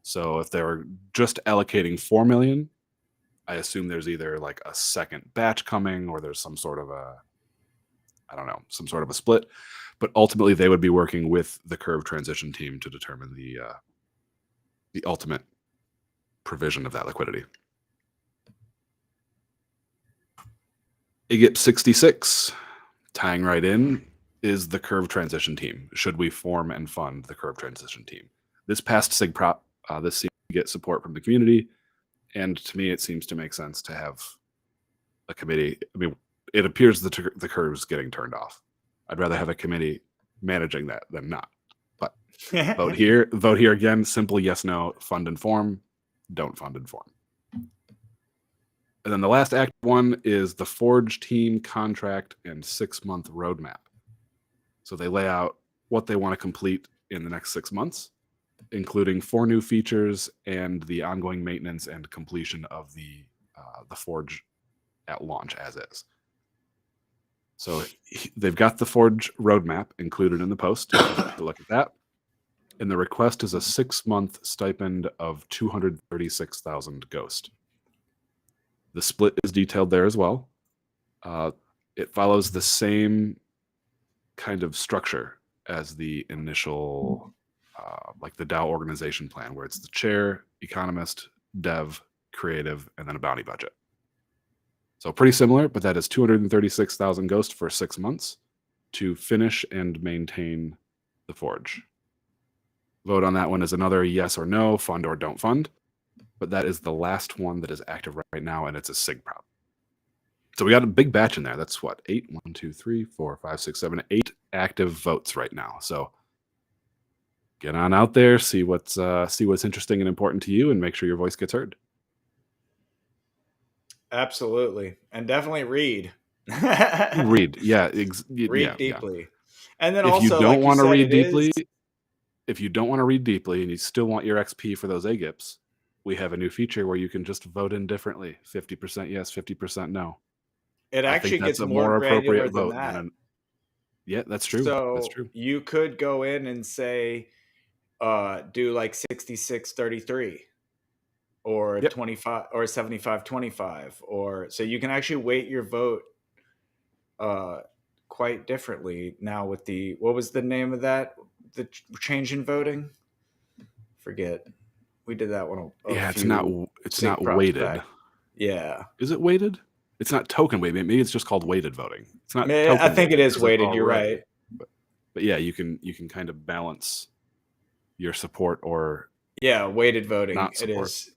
So if they were just allocating 4 million, I assume there's either like a second batch coming or there's some sort of some sort of a split. But ultimately, they would be working with the curve transition team to determine the ultimate provision of that liquidity. AGIP 66, tying right in, is the curve transition team. Should we form and fund the curve transition team? This passed SIGPROP. This seems to get support from the community. And to me, it seems to make sense to have a committee. I mean, it appears the curve's getting turned off. I'd rather have a committee managing that than not. But vote here again. Simple yes, no. Fund and form. Don't fund and form. And then the last active one is the Forge team contract and 6-month roadmap. So they lay out what they want to complete in the next 6 months, including 4 new features and the ongoing maintenance and completion of the Forge at launch as is. So they've got the Forge roadmap included in the post. Take a look at that. And the request is a 6-month stipend of 236,000 Ghost. The split is detailed there as well. It follows the same kind of structure as the initial, like the DAO organization plan, where it's the chair, economist, dev, creative, and then a bounty budget. So pretty similar, but that is 236,000 Ghost for 6 months to finish and maintain the Forge. Vote on that one is another yes or no, fund or don't fund. But that is the last one that is active right now, and it's a SIGPROP. So we got a big batch in there. That's what, 8, 1, 2, 3, 4, 5, 6, 7, 8 active votes right now. So get on out there, see what's interesting and important to you, and make sure your voice gets heard. Absolutely. And definitely read. Read. Yeah. Read deeply. Yeah. And then if also, you don't want to read deeply, if you don't want to read deeply and you still want your XP for those AGIPs, we have a new feature where you can just vote indifferently. 50% yes, 50% no. It actually gets more appropriate vote than that. Yeah, that's true. So that's true. You could go in and say, do like 66-33 or 25 or 75-25, or so you can actually weight your vote quite differently now with the, what was the name of that? The change in voting? Forget. We did that one. It's not weighted. Back. Yeah. Is it weighted? It's not token weighted. Maybe it's just called weighted voting. It's not. I think it is weighted. You're right. But yeah, you can kind of balance your support or weighted voting. Not support. It is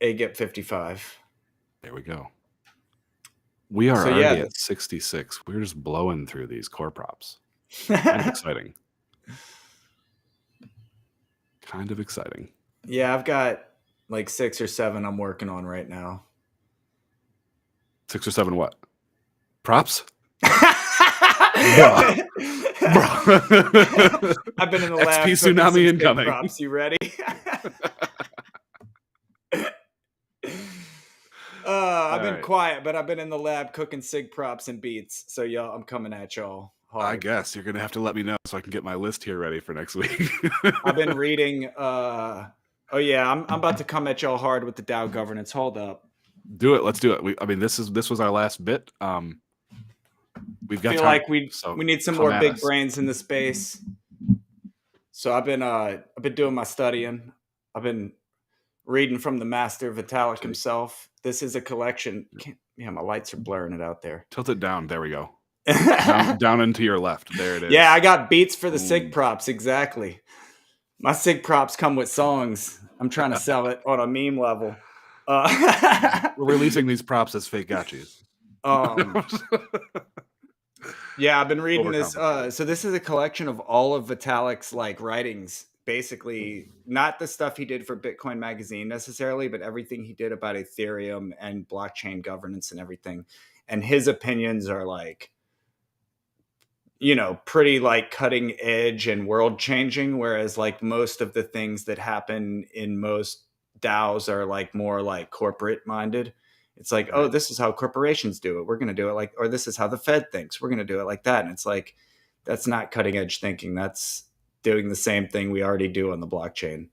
AGIP 55. There we go. We are already at 66. We're just blowing through these core props. Kind of exciting. Kind of exciting. Yeah, I've got like 6 or 7 I'm working on right now. 6 or 7 what? Props? I've been in the lab. XP tsunami incoming. Props, you ready? I've been quiet, but I've been in the lab cooking sig props and beats. So y'all, I'm coming at y'all hard. I guess you're gonna have to let me know so I can get my list here ready for next week. I've been reading. I'm about to come at y'all hard with the DAO governance. Hold up. Do it. Let's do it. This was our last bit. We've got. I feel like we need some more big brains in the space. So I've been doing my studying. I've been reading from the master Vitalik himself. This is a collection. My lights are blurring it out there. Tilt it down. There we go. down into your left. There it is. Yeah, I got beats for the sig props. Exactly. My sig props come with songs. I'm trying to sell it on a meme level. We're releasing these props as fake gotchis. Yeah, I've been reading this. So this is a collection of all of Vitalik's like writings. Basically, not the stuff he did for Bitcoin Magazine necessarily, but everything he did about Ethereum and blockchain governance and everything. And his opinions are like, pretty like cutting edge and world changing. Whereas like most of the things that happen in most DAOs are like more like corporate minded. It's like, oh, this is how corporations do it. We're going to do it like, or this is how the Fed thinks. We're going to do it like that. And it's like, That's not cutting edge thinking. That's doing the same thing we already do on the blockchain.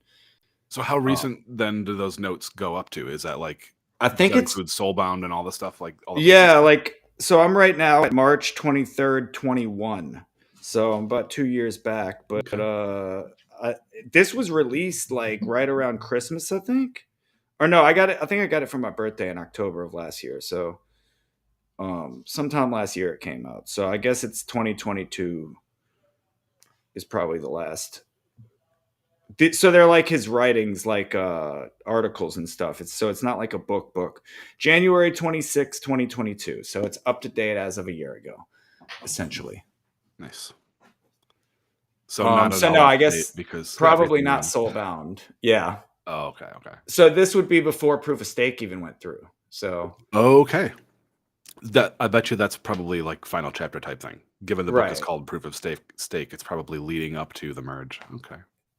So how recent then do those notes go up to? Is that like, I does think that it's include Soulbound and all the stuff, like all the basic yeah, stuff? like so I'm right now at March 23rd, 21. So I'm about 2 years back, but Okay. this was released like right around Christmas, I think. Or no, I got it. I think I got it for my birthday in October of last year. So sometime last year it came out. So I guess it's 2022 is probably the last. So they're like his writings, like articles and stuff. It's not like a book. January 26, 2022. So it's up to date as of a year ago, essentially. Nice. So not at So all no, up I to date guess because probably everything not went. soulbound. Yeah. Oh, okay. So this would be before proof of stake even went through. So Okay. That, I bet you that's probably like final chapter type thing. Given the book is right, called Proof of Stake, it's probably leading up to the merge. Okay.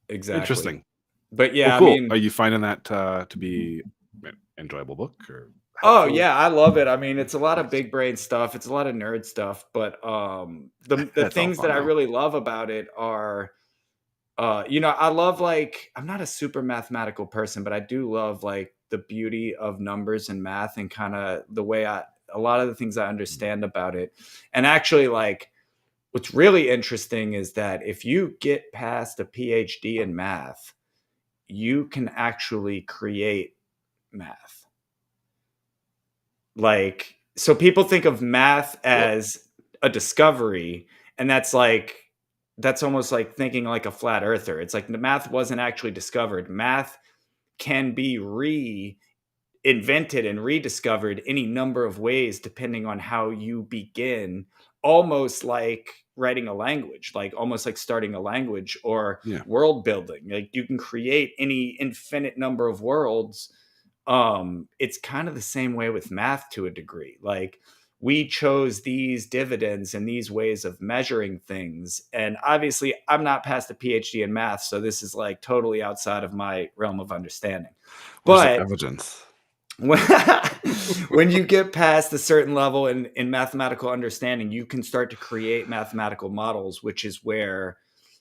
exactly. Interesting. But Well, yeah, I cool. mean, Are you finding that to be an enjoyable book or oh helpful? yeah, I love it. I mean, it's a lot of Nice. big brain stuff. It's a lot of nerd stuff, but the That's all things that fun I though. really love about it are I love like I'm not a super mathematical person, but I do love like the beauty of numbers and math and kind of the way a lot of the things I understand about it. And actually like what's really interesting is that if you get past a PhD in math, you can actually create math. Like, so people think of math What? as a discovery, and that's almost like thinking like a flat earther. It's like the math wasn't actually discovered. Math can be reinvented and rediscovered any number of ways depending on how you begin, almost like writing a language, like almost like starting a language or Yeah. world building. Like you can create any infinite number of worlds. It's kind of the same way with math to a degree. Like we chose these dividends and these ways of measuring things, and obviously I'm not past a PhD in math, so this is like totally outside of my realm of understanding. Where's the But evidence? when, when you get past a certain level in mathematical understanding, you can start to create mathematical models, which is where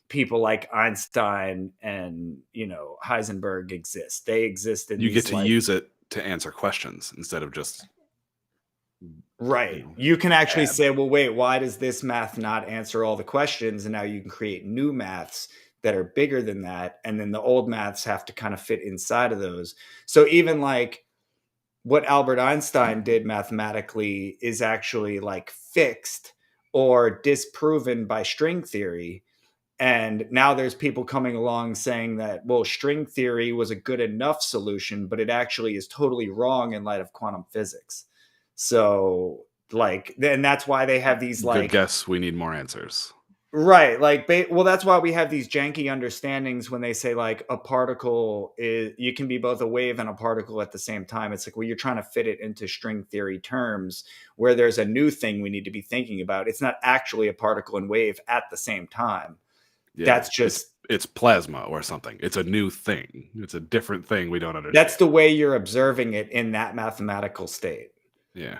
people like Einstein and Heisenberg exist. They exist in You get these to like use it to answer questions instead of just, you right. know, You can actually add. say, well, wait, why does this math not answer all the questions? And now you can create new maths that are bigger than that. And then the old maths have to kind of fit inside of those. So even like what Albert Einstein did mathematically is actually like fixed or disproven by string theory. And now there's people coming along saying that, well, string theory was a good enough solution, but it actually is totally wrong in light of quantum physics. So, like, and that's why they have these Good like guess. We need more answers. right, like, well, that's why we have these janky understandings when they say like a particle is you can be both a wave and a particle at the same time. It's like, well, you're trying to fit it into string theory terms where there's a new thing we need to be thinking about. It's not actually a particle and wave at the same time. Yeah. That's just It's plasma or something. It's a new thing. It's a different thing we don't that's understand. the way you're observing it in that mathematical state. Yeah.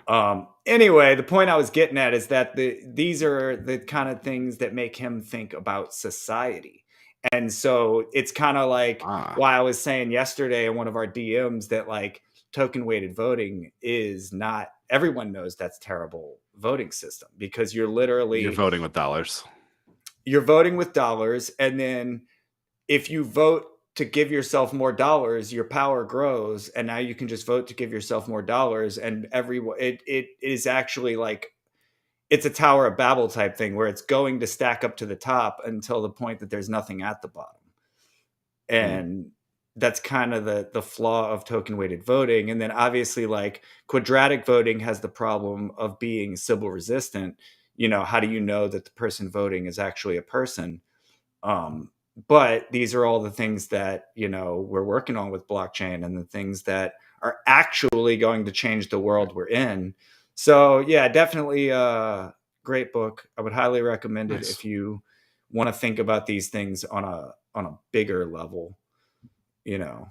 Anyway, the point I was getting at is that these are the kind of things that make him think about society. And so it's kind of like Ah. why I was saying yesterday in one of our DMs that like token weighted voting is not everyone knows that's terrible voting system because You're voting with dollars. you're voting with dollars, and then if you vote to give yourself more dollars, your power grows, and now you can just vote to give yourself more dollars. And it is actually like it's a Tower of Babel type thing where it's going to stack up to the top until the point that there's nothing at the bottom. Hmm. And that's kind of the flaw of token weighted voting. And then obviously like quadratic voting has the problem of being Sybil resistant. How do you know that the person voting is actually a person? But these are all the things that we're working on with blockchain and the things that are actually going to change the world we're in. So yeah, definitely a great book. I would highly recommend it Nice. if you want to think about these things on a bigger level, you know,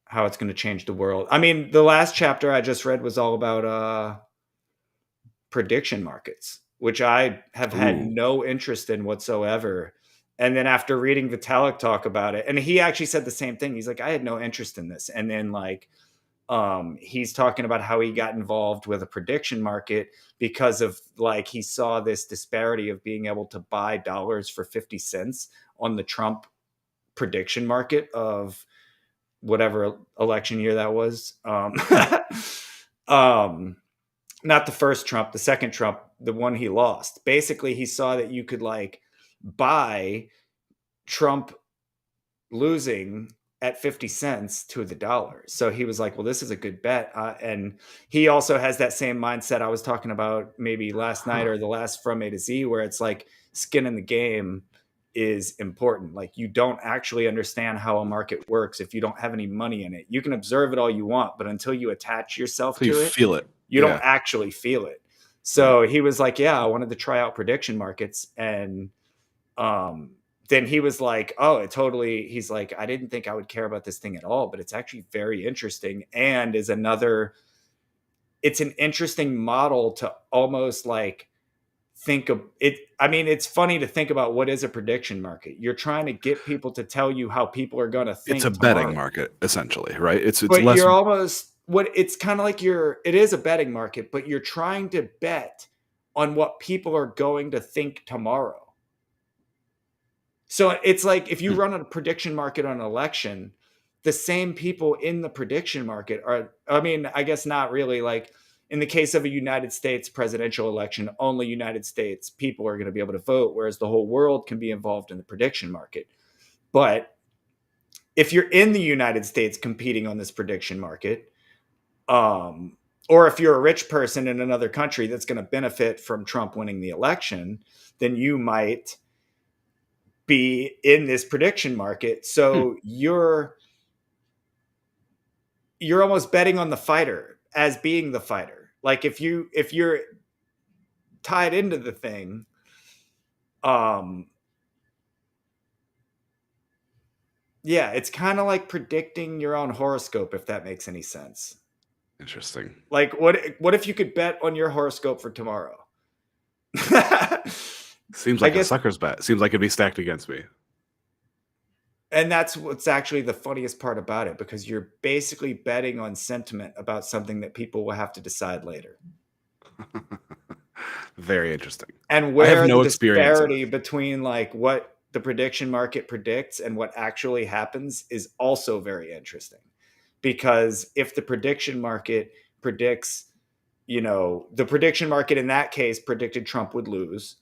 how it's going to change the world. I mean, the last chapter I just read was all about prediction markets. which I have had Ooh. no interest in whatsoever. And then after reading Vitalik talk about it, and he actually said the same thing. He's like, I had no interest in this. And then like, he's talking about how he got involved with a prediction market because of like, he saw this disparity of being able to buy dollars for 50 cents on the Trump prediction market of whatever election year that was. Not the first Trump, the second Trump, the one he lost. Basically, he saw that you could like buy Trump losing at 50 cents to the dollar. So he was like, well, this is a good bet. And he also has that same mindset I was talking about maybe last night or the last From A to Z, where it's like skin in the game is important. Like you don't actually understand how a market works if you don't have any money in it. You can observe it all you want, but until you attach yourself So you to it, feel it. you don't actually feel it. So he was like, yeah, I wanted to try out prediction markets. And then he was like, oh, he's like, I didn't think I would care about this thing at all, but it's actually very interesting and it's an interesting model to almost like think of it. I mean, it's funny to think about what is a prediction market. You're trying to get people to tell you how people are going to think. It's a betting market, essentially, right? It's but less. You're almost it's kind of like it is a betting market, but you're trying to bet on what people are going to think tomorrow. So it's like if you run a prediction market on an election, the same people in the prediction market are, I mean, I guess not really. Like in the case of a United States presidential election, only United States people are going to be able to vote, whereas the whole world can be involved in the prediction market. But if you're in the United States competing on this prediction market, or if you're a rich person in another country that's going to benefit from Trump winning the election, then you might be in this prediction market. So you're almost betting on the fighter as being the fighter. Like if you're tied into the thing, yeah, it's kind of like predicting your own horoscope, if that makes any sense. Interesting. Like what if you could bet on your horoscope for tomorrow? Seems like a sucker's bet. Seems like it'd be stacked against me. And that's what's actually the funniest part about it, because you're basically betting on sentiment about something that people will have to decide later. Very interesting. And where the disparity between like what the prediction market predicts and what actually happens is also very interesting. Because if the prediction market predicts, the prediction market in that case predicted Trump would lose.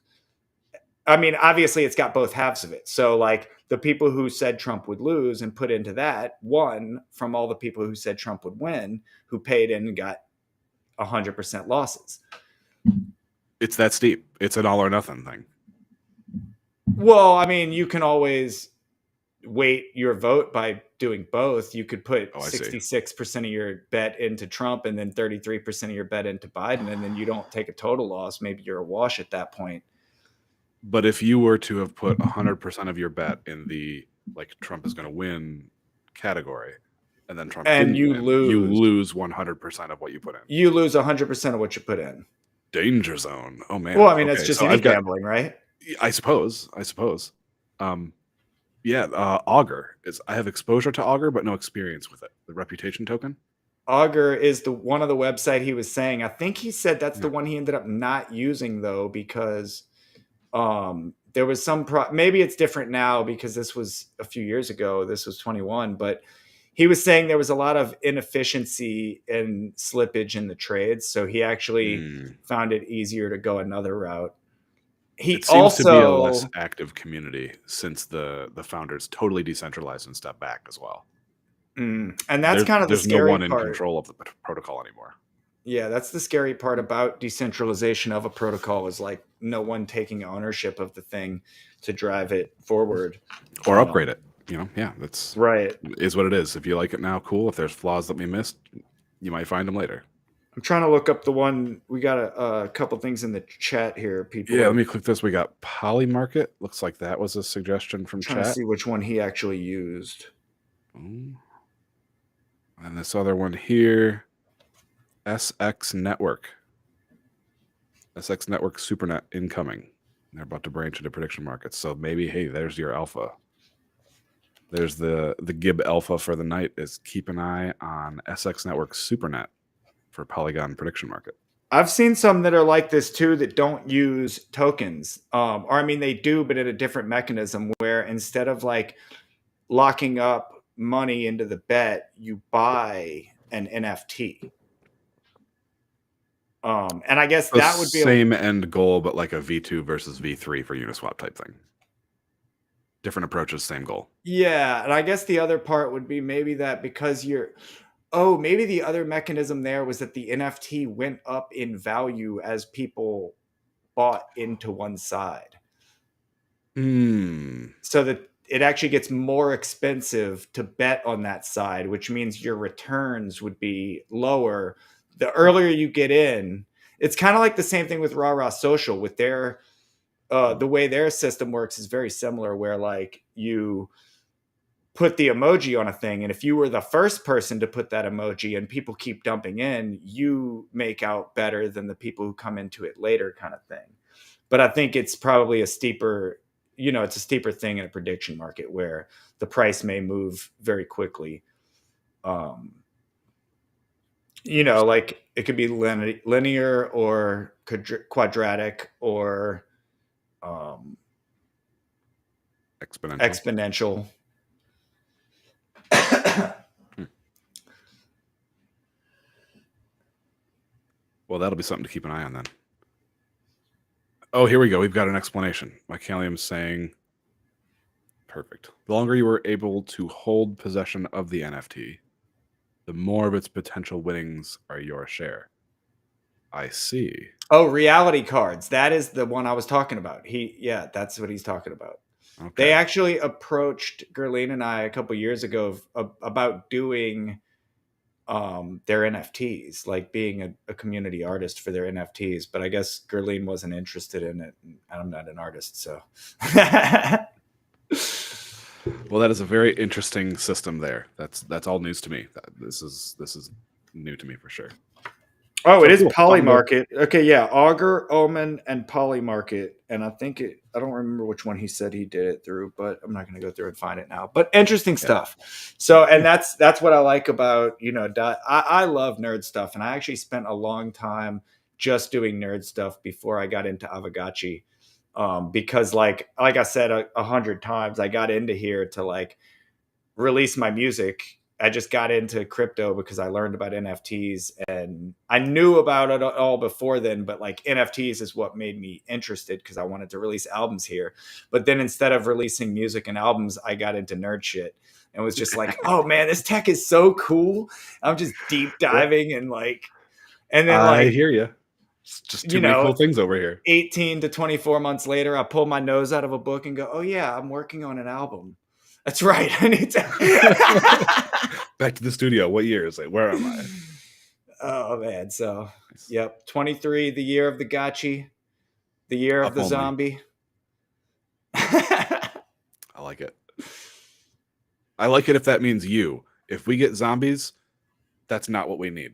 I mean, obviously it's got both halves of it. So like the people who said Trump would lose and put into that won from all the people who said Trump would win, who paid in and got 100% losses. It's that steep. It's an all or nothing thing. Well, I mean, you can always weight your vote by doing both. You could put 66% of your bet into Trump and then 33% of your bet into Biden, and then you don't take a total loss. Maybe you're a wash at that point. But if you were to have put 100% of your bet in the like Trump is going to win category, and then Trump didn't win, you lose 100% of what you put in. You lose 100% of what you put in. Danger zone. Oh man. Well, I mean, that's just gambling, right? I suppose. Yeah, Augur is. I have exposure to Augur, but no experience with it. The reputation token. Augur is the one of the website he was saying. I think he said that's the one he ended up not using though, because there was some maybe it's different now because this was a few years ago. This was 21, but he was saying there was a lot of inefficiency and slippage in the trades. So he actually found it easier to go another route. It seems to be a less active community since the founders totally decentralized and stepped back as well. And that's kind of the scary part. There's no one in control of the protocol anymore. Yeah, that's the scary part about decentralization of a protocol, is like no one taking ownership of the thing to drive it forward. Or upgrade it. Yeah, that's right. Is what it is. If you like it now, cool. If there's flaws that we missed, you might find them later. I'm trying to look up the one. We got a couple things in the chat here. People. Yeah, let me click this. We got Polymarket. Looks like that was a suggestion from chat. To see which one he actually used. And this other one here, SX Network. SX Network SuperNet incoming. They're about to branch into prediction markets. So maybe, hey, there's your alpha. There's the Gib alpha for the night is keep an eye on SX Network SuperNet for Polygon prediction market. I've seen some that are like this too that don't use tokens. Or I mean, they do, but in a different mechanism where instead of like locking up money into the bet, you buy an NFT. And I guess So that would be same end goal, but like a V2 versus V3 for Uniswap type thing. Different approaches, same goal. Yeah, and I guess the other part would be maybe that because maybe the other mechanism there was that the NFT went up in value as people bought into one side. So that it actually gets more expensive to bet on that side, which means your returns would be lower. The earlier you get in, it's kind of like the same thing with Rah Social with their the way their system works is very similar where like you put the emoji on a thing, and if you were the first person to put that emoji and people keep dumping in, you make out better than the people who come into it later kind of thing. But I think it's probably a steeper thing in a prediction market where the price may move very quickly. Like it could be linear or quadratic or exponential. Well, that'll be something to keep an eye on then. Oh, here we go. We've got an explanation. Mycalium's saying, perfect. The longer you were able to hold possession of the NFT, the more of its potential winnings are your share. I see. Oh, reality cards. That is the one I was talking about. That's what he's talking about. Okay. They actually approached Gerline and I a couple years ago about doing their NFTs, like being a community artist for their NFTs. But I guess Gerline wasn't interested in it. And I'm not an artist, so. Well, that is a very interesting system there. That's all news to me. This is new to me for sure. Oh, it is Polymarket. Okay, yeah, Augur, Omen, and Polymarket. And I don't remember which one he said he did it through, but I'm not going to go through and find it now. But interesting stuff. So, and that's what I like about, I love nerd stuff. And I actually spent a long time just doing nerd stuff before I got into Aavegotchi. Because like I said 100 times, I got into here to like release my music. I just got into crypto because I learned about NFTs and I knew about it all before then, but like NFTs is what made me interested because I wanted to release albums here. But then instead of releasing music and albums, I got into nerd shit and was just like, oh man, this tech is so cool. I'm just deep diving and then I hear you. It's just too many cool things over here. 18 to 24 months later, I pull my nose out of a book and go, oh yeah, I'm working on an album. That's right. I need to back to the studio. What year is it? Where am I? Oh man. So yep. 23, the year of the Gotchi, the year of the zombie. I like it. I like it if that means you. If we get zombies, that's not what we need.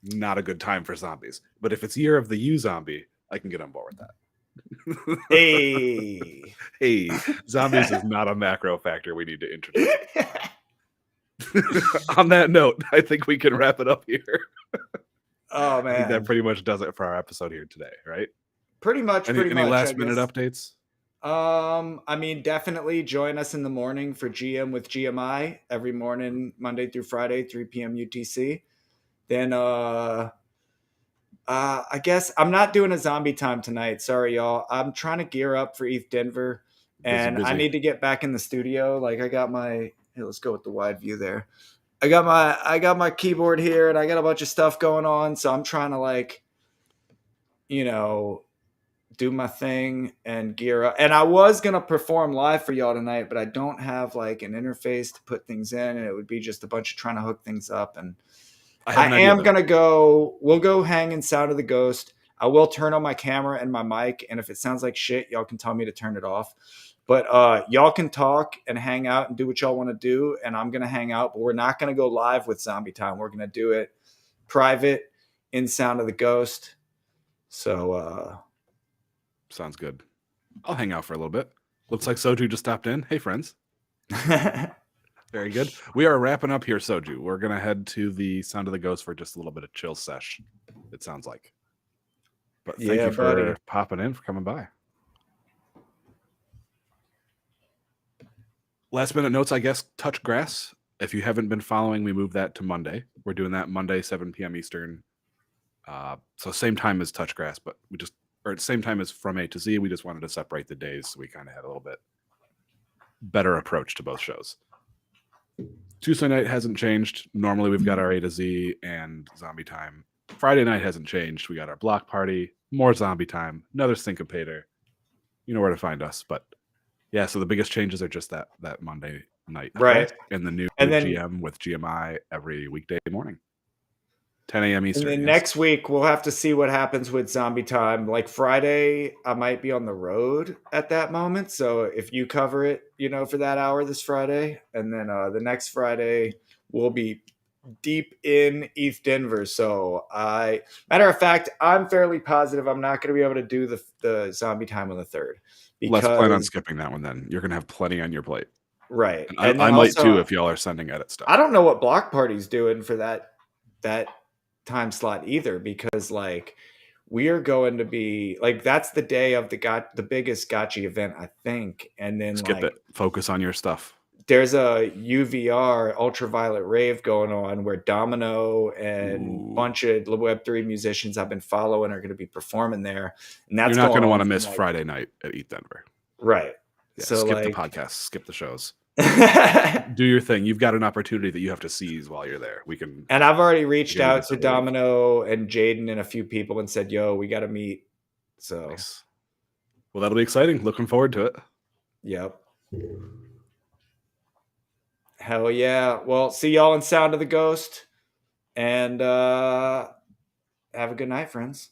Not a good time for zombies. But if it's year of the you zombie, I can get on board with that. Hey, zombies is not a macro factor we need to introduce. On that note, I think we can wrap it up here. Oh man, I think that pretty much does it for our episode here today, right? Pretty much. Any last minute updates? I mean, definitely join us in the morning for GM with GMI every morning, Monday through Friday, 3 p.m. UTC. Then I guess I'm not doing a zombie time tonight. Sorry, y'all. I'm trying to gear up for ETH Denver, and busy. I need to get back in the studio. Like I got let's go with the wide view there. I got my keyboard here, and I got a bunch of stuff going on. So I'm trying to do my thing and gear up. And I was gonna perform live for y'all tonight, but I don't have like an interface to put things in, and it would be just a bunch of trying to hook things up and. I am going to we'll go hang in Sound of the Ghost. I will turn on my camera and my mic. And if it sounds like shit, y'all can tell me to turn it off. But y'all can talk and hang out and do what y'all want to do. And I'm going to hang out, but we're not going to go live with Zombie Time. We're going to do it private in Sound of the Ghost. So Sounds good. I'll hang out for a little bit. Looks like Soju just stopped in. Hey, friends. Very good. We are wrapping up here, Soju. We're going to head to the Sound of the Ghost for just a little bit of chill sesh, it sounds like. But thank you for popping in, for coming by. Last minute notes, I guess, touch grass. If you haven't been following, we moved that to Monday. We're doing that Monday, 7 p.m. Eastern. So same time as touch grass, but at the same time as From A to Z. We just wanted to separate the days, so we kind of had a little bit better approach to both shows. Tuesday night hasn't changed. Normally we've got our A to Z and Zombie Time. Friday night hasn't changed. We got our block party, more Zombie Time, another Syncopator. You know where to find us. But yeah, so the biggest changes are just that Monday night. Right. And the new GM with GMI every weekday morning. 10 a.m. Eastern. And then next week, we'll have to see what happens with Zombie Time. Like Friday, I might be on the road at that moment. So if you cover it, for that hour this Friday, and then the next Friday, we'll be deep in East Denver. So matter of fact, I'm fairly positive I'm not going to be able to do the Zombie Time on the 3rd. Let's plan on skipping that one then. You're going to have plenty on your plate. Right. And I might too if y'all are sending edit stuff. I don't know what Block Party's doing for that time slot either, because we are going to be that's the day of the biggest Gotchi event, I think. And then skip it. Focus on your stuff. There's a UVR ultraviolet rave going on where Domino and a bunch of Web3 musicians I've been following are going to be performing there. And that's you're not going to want to miss Friday night at Eat Denver. Right. Yeah, so skip the podcast, skip the shows. Do your thing. You've got an opportunity that you have to seize while you're there. And I've already reached out to Domino and Jaden and a few people and said, yo, we got to meet. So nice. Well, that'll be exciting. Looking forward to it. Yep. Hell yeah. Well, see y'all in Sound of the Ghost. And have a good night, friends.